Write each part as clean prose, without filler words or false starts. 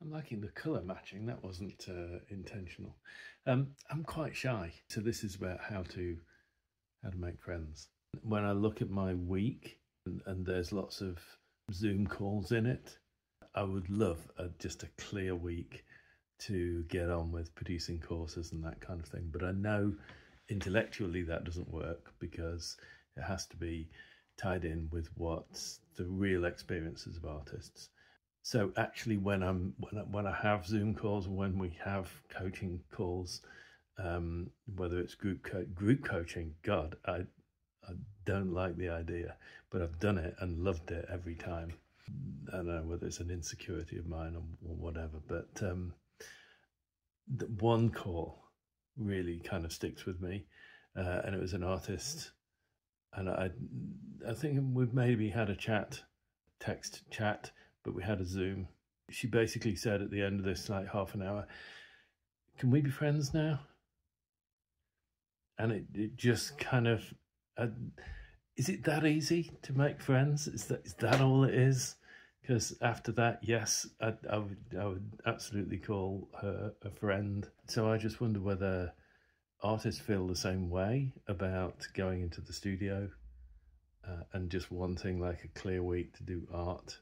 I'm liking the colour matching. That wasn't intentional. I'm quite shy, so this is about how to make friends. When I look at my week and there's lots of Zoom calls in it, I would love just a clear week to get on with producing courses and that kind of thing. But I know intellectually that doesn't work because it has to be tied in with what's the real experiences of artists. So actually, when I have Zoom calls, when we have coaching calls, whether it's group coaching, God, I don't like the idea, but I've done it and loved it every time. I don't know whether it's an insecurity of mine or whatever, but the one call really kind of sticks with me, and it was an artist, and I think we've maybe had a text chat, but we had a Zoom. She basically said at the end of this, like half an hour, "Can we be friends now?" And it just kind of, is it that easy to make friends? Is that all it is? Because after that, yes, I would absolutely call her a friend. So I just wonder whether artists feel the same way about going into the studio and just wanting like a clear week to do art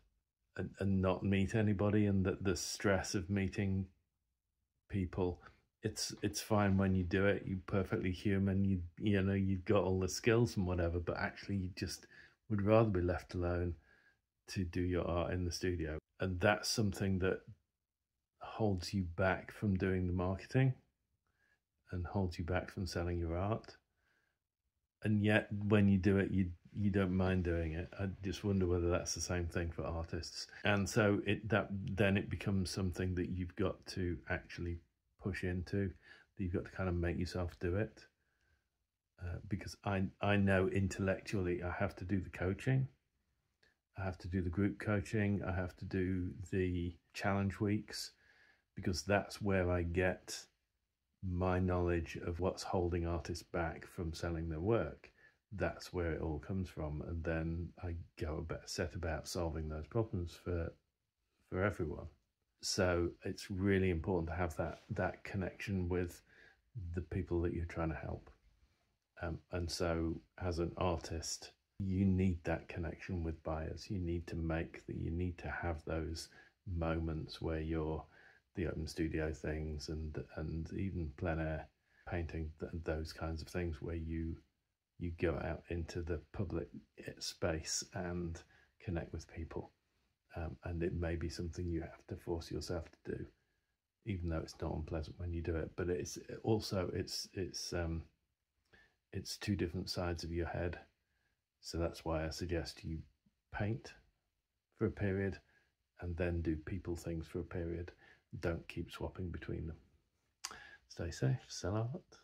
and not meet anybody, and that the stress of meeting people, it's fine when you do it, you're perfectly human, you know you've got all the skills and whatever, but actually you just would rather be left alone to do your art in the studio. And that's something that holds you back from doing the marketing and holds you back from selling your art. And yet when you do it, you don't mind doing it. I just wonder whether that's the same thing for artists. And so then it becomes something that you've got to actually push into, that you've got to kind of make yourself do it. Because I know intellectually I have to do the coaching, I have to do the group coaching, I have to do the challenge weeks, because that's where I get my knowledge of what's holding artists back from selling their work. That's where it all comes from, and then I set about solving those problems for everyone. So it's really important to have that connection with the people that you're trying to help. And so as an artist, you need that connection with buyers. You need to have those moments where you're the open studio things and even plein air painting, those kinds of things where you go out into the public space and connect with people. And it may be something you have to force yourself to do, even though it's not unpleasant when you do it. But it's also it's two different sides of your head. So that's why I suggest you paint for a period and then do people things for a period. Don't keep swapping between them. Stay safe, sell art.